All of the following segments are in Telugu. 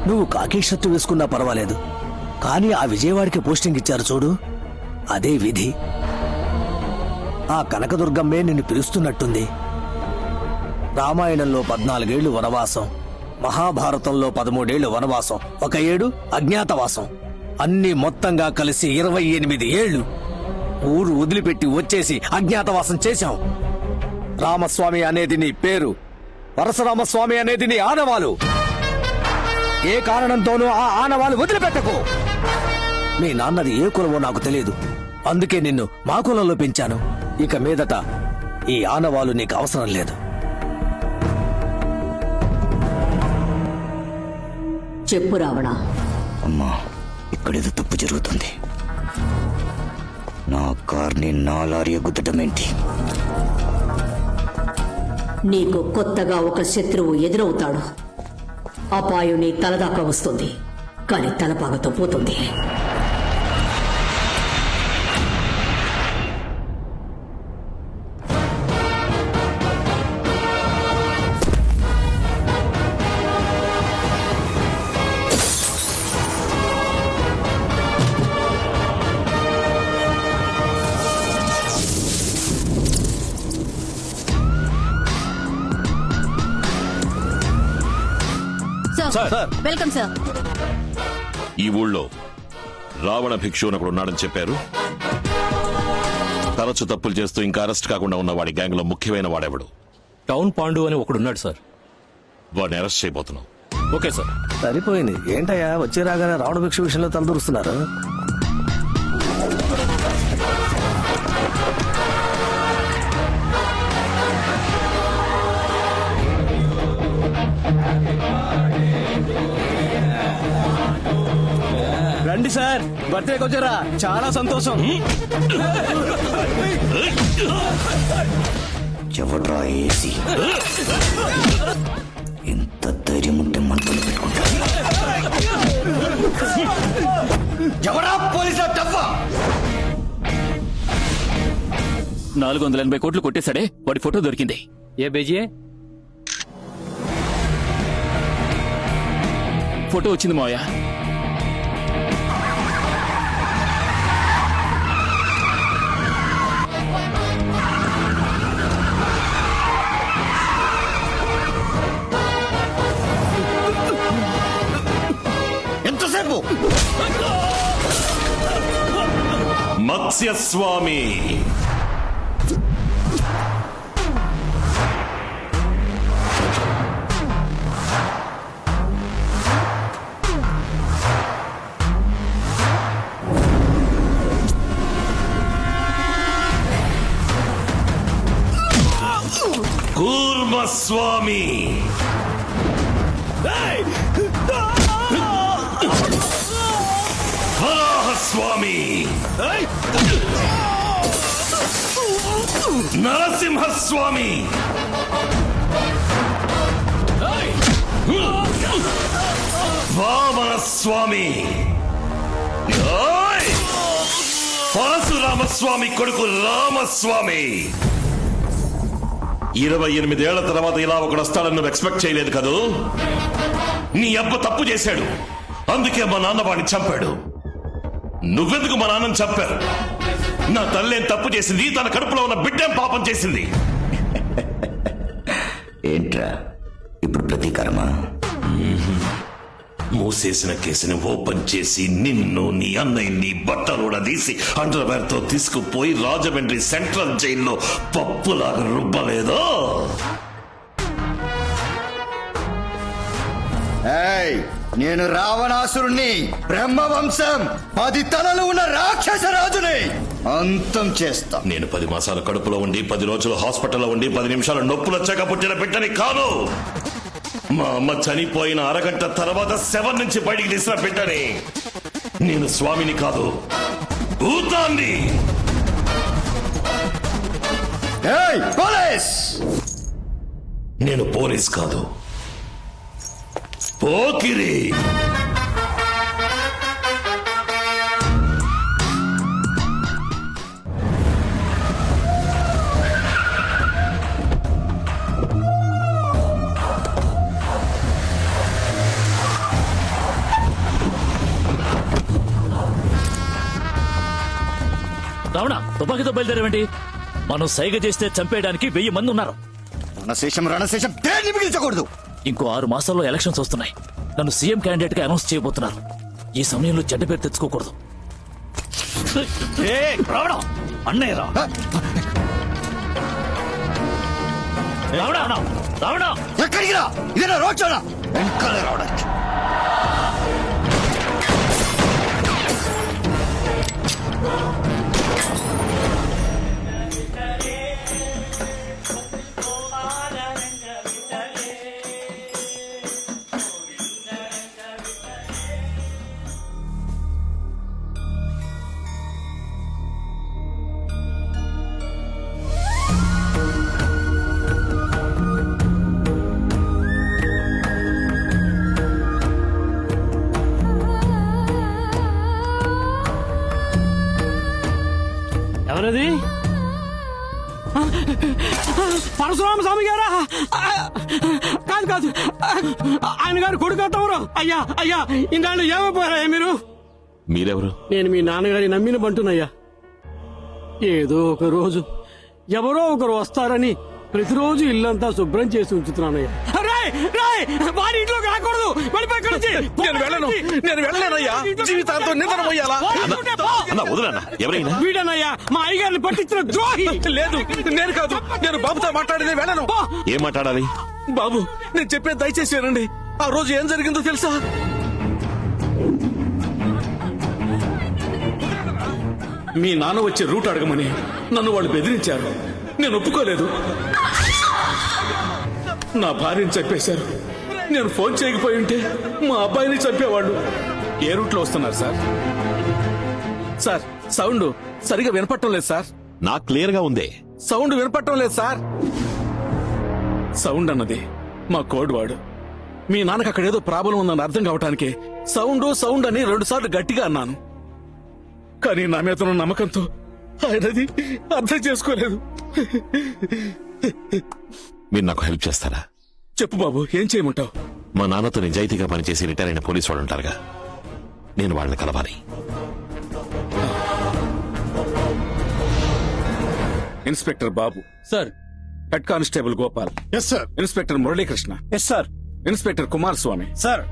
నువ్వు కాకి షర్టు వేసుకున్నా పర్వాలేదు, కానీ ఆ విజయవాడికి పోస్టింగ్ ఇచ్చారు చూడు, అదే విధి. ఆ కనకదుర్గమ్మే నిన్ను పిలుస్తున్నట్టుంది. రామాయణంలో 14 ఏళ్లు వనవాసం, మహాభారతంలో 13 ఏళ్లు వనవాసం, 1 ఏడు అజ్ఞాతవాసం, అన్ని మొత్తంగా కలిసి 28 ఏళ్లు ఊరు వదిలిపెట్టి వచ్చేసి అజ్ఞాతవాసం చేశాం. రామస్వామి అనేది నీ పేరు, పరశురామస్వామి అనేది నీ ఆనవాలు. ఏ కారణంతోనూ ఆ ఆనవాలు వదిలిపెట్టకు. మీ నాన్నది ఏ కులమో నాకు తెలియదు, అందుకే నిన్ను మా కులంలో పెంచాను. ఇక మీదట ఈ ఆనవాలు నీకు అవసరం లేదు. చెప్పు రావణ. అమ్మా, ఇక్కడేదో తప్పు జరుగుతుంది. నా కార్ని నా లారీ గుద్దటమేంటి? నీకు కొత్తగా ఒక శత్రువు ఎదురవుతాడు. అపాయం నీ తలదాకా వస్తుంది, కానీ తలపాగతో పోతుంది. Welcome sir. ఈ ఊళ్ళో రావణ భిక్షువునకుడు ఉన్నాడని చెప్పారు. తరచు తప్పులు చేస్తూ ఇంకా అరెస్ట్ కాకుండా ఉన్న వాడి గ్యాంగ్ లో ముఖ్యమైన వాడెవడు? టౌన్ పాండు అని ఒకడున్నాడు సార్. వాడిని అరెస్ట్ చేయబోతున్నాం. Okay sir. సరిపోయింది. ఏంటయ్యా వచ్చే రాగానే రావణ భిక్ష విషయంలో తలదూరుస్తున్నారు? రండి సార్, బర్త్డేకి వచ్చారా? చాలా సంతోషం. ఎవడ్రా ఏసి? ఎంత ధైర్యం ఉంటే మంటలు పెట్టుకుంటా. ఎవరా పోలీసుల టఫా? 480 కోట్లు కొట్టేశాడే, వాడి ఫోటో దొరికింది. ఏ బేజియే? ఫోటో వచ్చింది మావయ్య. ఎంతసేపు? మత్స్యస్వామి కూర్మస్వామి వరాహస్వామి నరసింహస్వామి వామనస్వామి పరశురామస్వామి కొడుకు రామస్వామి. 28 ఏళ్ల తర్వాత ఇలా ఒకడు వస్తాడని నువ్వు ఎక్స్పెక్ట్ చేయలేదు కదూ? నీ అబ్బ తప్పు చేశాడు, అందుకే మా నాన్న వాడిని చంపాడు. నువ్వెందుకు మా నాన్నని చంపారు? నా తల్లేం తప్పు చేసింది? తన కడుపులో ఉన్న బిడ్డేం పాపం చేసింది? ఏంట్రా ఇప్పుడు ప్రతీకారమా? మూసేసిన కేసుని ఓపెన్ చేసి నిన్ను, నీ అన్నయ్యని బట్టలు తీసి అండర్వేర్ తో తీసుకుపోయి రాజమండ్రి సెంట్రల్ జైల్లో పప్పులాగా రుబ్బలేదో? నేను రావణాసురుణ్ణి, బ్రహ్మవంశం 10 తలలు ఉన్న రాక్షస రాజుని అంతం చేస్తా. నేను 10 మాసాల కడుపులో ఉండి 10 రోజులు హాస్పిటల్లో ఉండి 10 నిమిషాలు నొప్పులు వచ్చాక పుట్టిన బిడ్డని కాదు. మా అమ్మ చనిపోయిన అరగంట తర్వాత శవం నుంచి బయటికి తీసిన బిడ్డని. నేను స్వామిని కాదు, భూతాన్ని. పోలీస్! నేను పోలీస్ కాదు, పోకిరి. రావణ తుపాకీతో బయలుదేరేవంటి? మనం సైగ చేస్తే చంపేయడానికి 1000 మంది ఉన్నారు. రణశేషం రణశేషం దేన్ని మిగిల్చకూడదు. ఇంకో 6 మాసాల్లో ఎలక్షన్స్ వస్తున్నాయి. నన్ను సీఎం క్యాండిడేట్ గా అనౌన్స్ చేయబోతున్నారు. ఈ సమయంలో చెడ్డ పేరు తెచ్చుకోకూడదు. రావడం అన్నయ్య రా. రావణ ఎక్కడికి రా? ఇదేనా రోడ్ షోనా? వెంకాలే రావడానికి. ఎవరది? పరశురామ స్వామి గారా? కాదు కాదు, ఆయన గారు కొడుకు తమరు. అయ్యా అయ్యా, ఇన్నాళ్ళు ఏమైపోయారయ్యా మీరు? మీరెవరు? నేను మీ నాన్నగారి నమ్మిన బంటునయ్యా. ఏదో ఒక రోజు ఎవరో ఒకరు వస్తారని ప్రతిరోజు ఇల్లంతా శుభ్రం చేసి ఉంచుతున్నానయ్యా. రాయ్ రాయ్, వారి ఇంట్లోకి రాకూడదు. వెళ్ళిపోయి ఇక్కడి నుంచి. నేను వెళ్ళలేనయ్యా. జీవితాంతం నిద్రపోయాలా? వదలన్నా. ఎవరైనా వీడనయ్యా మా అయ్యగారిని పట్టించిన ద్రోహి. లేదు, నేను కాదు. నేను బాబుతో మాట్లాడింది. వెళ్ళను. ఏం మాట్లాడాలి? బాబు, నేను చెప్పేది దయచేసి వినండి. ఆ రోజు ఏం జరిగిందో తెలుసా? మీ నాన్న వచ్చే రూట్ అడగమని నన్ను వాళ్ళు బెదిరించారు. నేను ఒప్పుకోలేదు. నా భార్యని చంపేశారు. నేను ఫోన్ చేయకపోయి ఉంటే మా అబ్బాయిని చంపేవాళ్ళు. ఏ రూట్లో వస్తున్నారు సార్? సార్, సౌండ్ సరిగా వినపట్టం లేదు సార్. నాకు క్లియర్ గా ఉందే. సౌండ్ వినపట్టం లేదు సార్. సౌండ్ అన్నది మా కోడ్ వాడు. మీ నాన్నకు అక్కడ ఏదో ప్రాబ్లం ఉందని అర్థం కావటానికి సౌండ్ సౌండ్ అని 2 సార్లు గట్టిగా అన్నాను. కానీ నా మీద ఉన్న నమ్మకంతో ఆయనది అర్థం చేసుకోలేదు. మీరు నాకు హెల్ప్ చేస్తారా? చెప్పు బాబు, ఏం చేయమంటావు? మా నాన్నతో నిజాయితీగా పనిచేసి రిటైర్ అయిన పోలీసు వాళ్ళు ఉంటారుగా, నేను వాళ్ళని కలవాలి. Inspector Babu sir. Head constable Gopal. Yes sir. Inspector Muralikrishna. Yes sir. Inspector Kumaraswamy. Sir.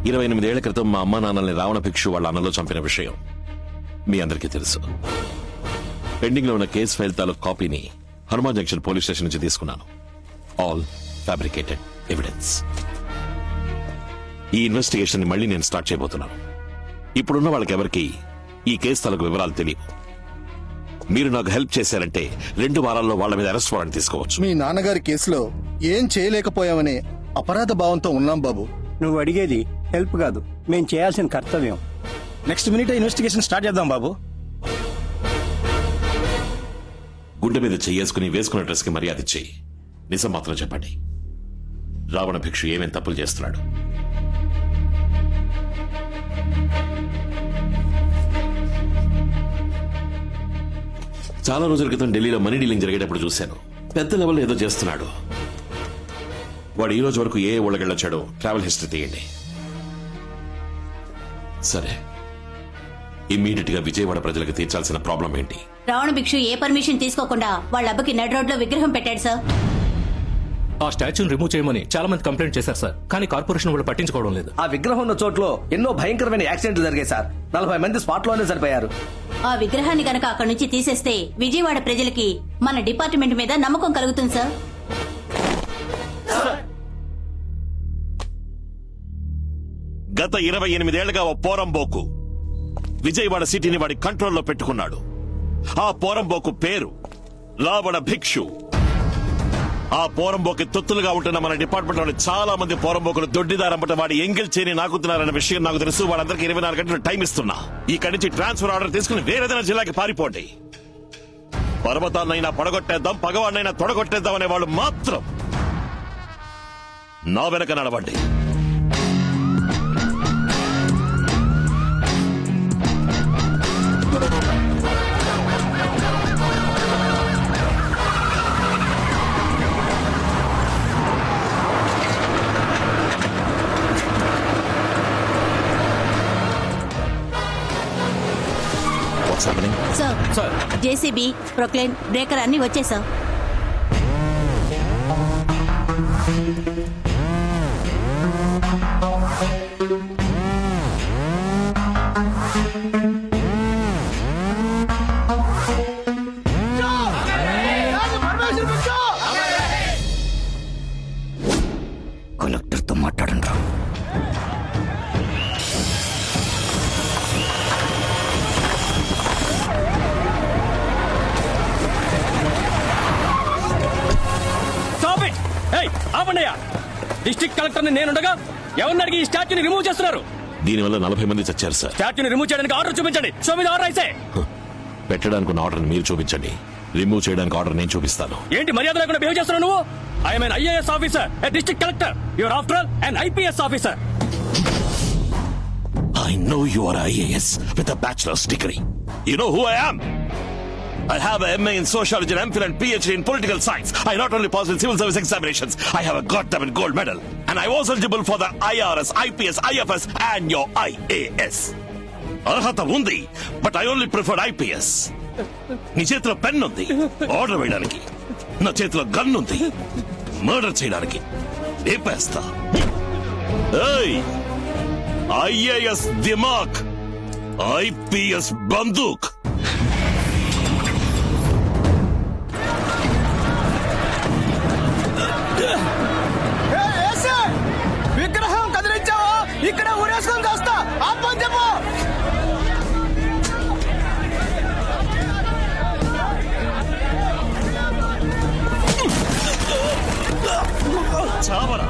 28 ఏళ్ల క్రితం మా అమ్మా నాన్నల్ని రావణ భిక్షు వాళ్ళ అన్నలో చంపిన విషయం మీ అందరికీ తెలుసు. పెండింగ్ లో ఉన్న కేసు ఫైల్ తాలూకు కాపీని హనుమాన్ జంక్షన్ పోలీస్ స్టేషన్ నుంచి తీసుకున్నాను. All fabricated evidence. ఈ ఇన్వెస్టిగేషన్ ని మళ్ళీ నేను స్టార్ట్ చేయబోతున్నాను. ఇప్పుడున్న వాళ్ళకెవరికి ఈ కేసు తాలూకు వివరాలు తెలియవు. మీరు నాకు హెల్ప్ చేశారంటే 2 వారాల్లో వాళ్ళ మీద అరెస్ట్ వారెంట్ తీసుకోవచ్చు. మీ నాన్నగారి కేసులో ఏం చేయలేకపోయామనే అపరాధ భావంతో ఉన్నాం బాబు. నువ్వు అడిగేది హెల్ప్ కాదు, మేం చేయాల్సిన కర్తవ్యం. నెక్స్ట్ మినిట్ ఇన్వెస్టిగేషన్ స్టార్ట్ చేద్దాం బాబు. గుండె మీద చెయ్యేసుకుని వేసుకున్న డ్రెస్ కి మర్యాద ఇచ్చి నిజం మాత్రం చెప్పండి. రావణ భిక్షు ఏమేం తప్పులు చేస్తున్నాడు? చాలా రోజుల క్రితం ఢిల్లీలో మనీ డీలింగ్ జరిగేటప్పుడు చూశాను. పెద్ద లెవెల్లో ఏదో చేస్తున్నాడు. వాడు ఈ రోజు వరకు ఏ ఊళ్ళకెళ్ళొచ్చాడో ట్రావెల్ హిస్టరీ తీయండి. సరే, ఇమ్మీడియట్ గా విజయవాడ ప్రజలకు తీర్చాల్సిన ప్రాబ్లం ఏంటి? రావణ భిక్షు ఏ పర్మిషన్ తీసుకోకుండా వాళ్ళ అబ్బకి నడ్ రోడ్ లో విగ్రహం పెట్టాడు సార్. ఆ స్టాచ్యూని రిమూవ్ చేయమని చాలా మంది కంప్లైంట్ చేశారు సార్. కానీ కార్పొరేషన్ వాళ్ళు పట్టించుకోవడం లేదు. ఆ విగ్రహం ఉన్న చోట్లో ఎన్నో భయంకరమైన యాక్సిడెంట్లు జరిగాయి సార్. 40 మంది స్పాట్ లోనే చనిపోయారు. ఆ విగ్రహాన్ని గనక అక్కడి నుంచి తీసేస్తే విజయవాడ ప్రజలకి మన డిపార్ట్మెంట్ మీద నమ్మకం కలుగుతుంది సార్. గత 28 ఏళ్లుగా ఓ పోరంబోకు విజయవాడ సిటీని వాడి కంట్రోల్లో పెట్టుకున్నాడు. ఆ పోరంబోకు పేరు రావణ భిక్షు. ఆ పోరంబోకి తొత్తులుగా ఉంటున్న మన డిపార్ట్మెంట్ లోని చాలా మంది పోరంబోకులు దొడ్డిదారంపట వాడి ఎంగిల్ చేని నాకుతున్నారన్న విషయం నాకు తెలుసు. వాళ్ళందరికీ 24 గంటలు టైం ఇస్తున్నా. ఇక్కడి నుంచి ట్రాన్స్ఫర్ ఆర్డర్ తీసుకుని వేరేదైనా జిల్లాకి పారిపోండి. పర్వతాన్నైనా పడగొట్టేద్దాం, పగవాడినైనా తొడగొట్టేద్దాం అనే వాళ్ళు మాత్రం నా వెనక నడవండి. సార్ జేసీబీ, ప్రొక్లైన్, బ్రేకర్ అన్ని వచ్చేసావు. కలెక్టర్తో మాట్లాడండి రా. Stop it! ఏయ్, ఆపండియా! డిస్ట్రిక్ట్ కలెక్టర్ ని నేనుండగా ఎవరిని అడిగి ఈ స్టాచ్యూని రిమూవ్ చేస్తున్నారు? దీనివల్ల 40 మంది చచ్చారు సార్. స్టాచ్యూని రిమూవ్ చేయడానికి ఆర్డర్ చూపించండి. షో మీద ఆర్డర్ అయితే పెట్టడానికి ఉన్న ఆర్డర్ మీరు చూపించండి, రిమూవ్ చేయడానికి ఆర్డర్ నేను చూపిస్తాను. ఏంటి మర్యాద లేకుండా బిహేవ్ చేస్తున్నావు నువ్వు? I'm an IAS officer, a district collector. You're after all an IPS officer. I know you are IAS with a bachelor's degree. You know who I am? I have a MA in sociology and MPhil and PhD in political science. I not only passed in civil service examinations, I have a goddamn gold medal. And I was eligible for the IRS, IPS, IFS and your IAS. అర్హత ఉంది, but I only preferred IPS. నీ చేతిలో పెన్ ఉంది ఆర్డర్ వేయడానికి, నా చేతిలో గన్ ఉంది మర్డర్ చేయడానికి. లేపేస్తా. IAS దిమాగ్, IPS బందూక్. విగ్రహం కదిలించావా? ఇక్కడ ఊరేసుకొని కాస్తా ఆపని చెప్పు. చావరా.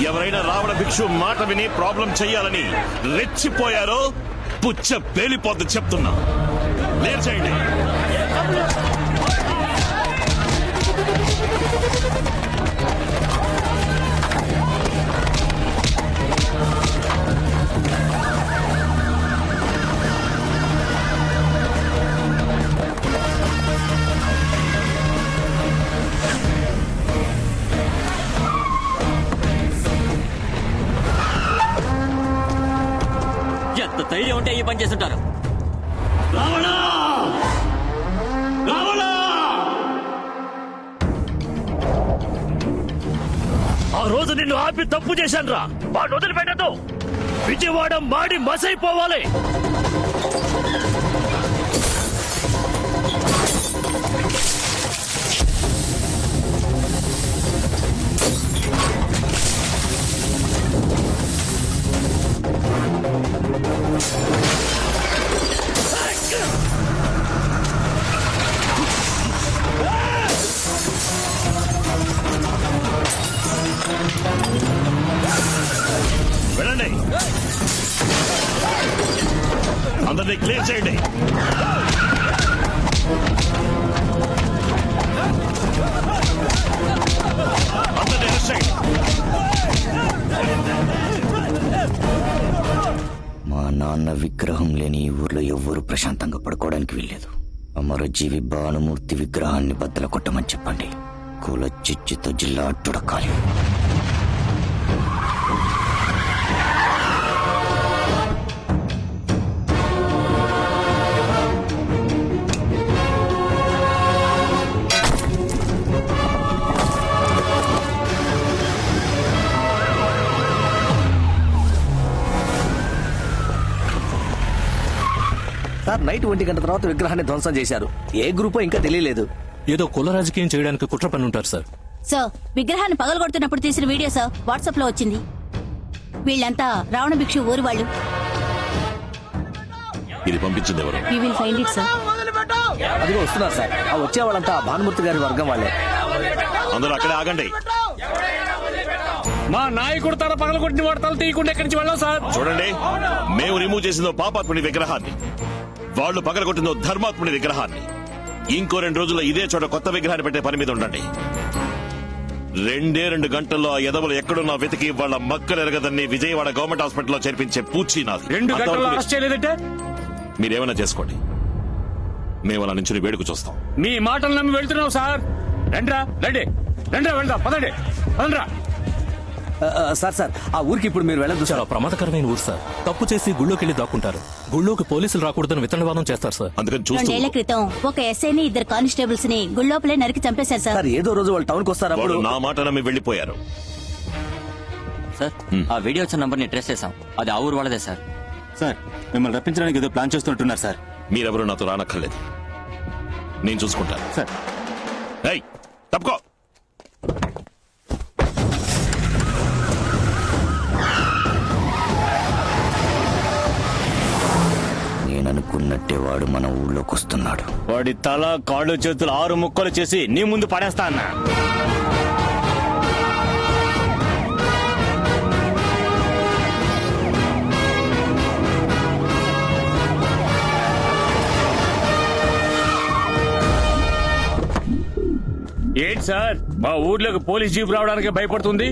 ఎవరైనా రావణ భిక్షు మాట విని ప్రాబ్లం చెయ్యాలని రెచ్చిపోయారో పుచ్చ పేలిపోద్దు చెప్తున్నా. లేర్ చేయండి. ఎంత ధైర్యం ఉంటే ఈ పని చేస్తుంటారు? ఆ రోజు నిన్ను ఆపి తప్పు చేశాను రా. వాడిని వదిలిపెట్టదు. విజయవాడ మాడి మసైపోవాలి. వెళ్ళండి, అందరినీ క్లియర్ చేయండి. అందరినీ అరెస్ట్ చేయండి. మా నాన్న విగ్రహం లేని ఈ ఊర్లో ఎవ్వరూ ప్రశాంతంగా పడుకోవడానికి వీల్లేదు. అమరజీవి భానుమూర్తి విగ్రహాన్ని బద్దలు కొట్టమని చెప్పండి. కుల చిచ్చుతో జిల్లా అట్టుడకాలి. సార్, నైట్ 1 గంట తర్వాత విగ్రహాన్ని ధ్వంసం చేశారు. ఏ గ్రూపో ఇంకా తెలియలేదు. ఏదో కుల రాజకీయం చేయడానికి కుట్ర పని ఉంటారు సార్. సార్, విగ్రహాన్ని పగలగొడుతున్నప్పుడు తీసిన వీడియో సార్ వాట్సాప్ లో వచ్చింది. వీళ్ళంతా రావణ భిక్షు ఊరి వాళ్ళు. ఇది పంపించింది ఎవరు? You will find it sir. అదిగో వస్తున్నారు సార్. ఆ వచ్చే వాళ్ళంతా భానుమూర్తి గారి వర్గం వాళ్ళే. అందరూ అక్కడే ఆగండి. మా నాయకుడు తల పగలగొట్టిన వాడు తల తీయకుండా ఎక్కడి నుంచి వెళ్ళాం సార్. చూడండి, మేము రిమూవ్ చేసిందో పాపాత్ముడి విగ్రహాన్ని, వాళ్ళు పగలగొట్టిందో ధర్మాత్ముడి విగ్రహాన్ని. ఇంకో 2 రోజుల్లో ఇదే చోట కొత్త విగ్రహాన్ని పెట్టే పని మీద ఉండండి. 2 గంటల్లో ఆ ఎదవలు ఎక్కడున్నా వెతికి వాళ్ళ మక్కలు ఎరగదని విజయవాడ గవర్నమెంట్ హాస్పిటల్లో చేర్పించే పూచి నాది. 2 గంటల్లో అరెస్ట్ చేయలేదంటే మీరేమైనా చేసుకోండి, మేము అలా నుంచి వేడుకు చూస్తాం. మీ మాటలు నమ్మి వెళ్తున్నావు సార్. రండ్రా, రండి రండ్రా, వెళ్దాం. పదండి, పదండ్రా. సార్ ఆ ఊరికి ఇప్పుడు మీరు వెళ్ళదు చాలా ప్రమాదకరమైన ఊరు సార్. తప్పు చేసి గుళ్ళోకి వెళ్ళి దాక్కుంటారు. గుళ్ళోకి పోలీసులు రాకూడదని విత్తనవాదం చేస్తారు సార్. అందుకని చూస్తూ రెండేళ్ల క్రితం ఒక ఎస్ఐని 2 కానిస్టేబుల్స్ ని గుళ్ళోపలే నరికి చంపేశారు సార్. సార్ ఏదో రోజు వాళ్ళు టౌన్కి వస్తారు వాళ్ళు అప్పుడు నా మాట నమ్మి వెళ్ళిపోయారు. సార్ ఆ వీడియో వచ్చిన నంబర్ ని ట్రేస్ చేశాం. అది ఆ ఊరు వాళ్ళదే సార్. సార్ మిమ్మల్ని రప్పించడానికి ఏదో ప్లాన్ చేస్తుంటున్నారు సార్. మీరెవరూ నాతో రానక్కర్లేదు, నేను చూసుకుంటాను. సార్ ఏయ్, తప్పుకో. నేననుకున్నట్టే వాడు మన ఊళ్ళోకి వస్తున్నాడు. వాడి తల కాళ్ళు చేతులు 6 ముక్కలు చేసి నీ ముందు పడేస్తా అన్నా. ఏంటి సార్ మా ఊర్లోకి పోలీస్ జీప్ రావడానికి భయపడుతుంది?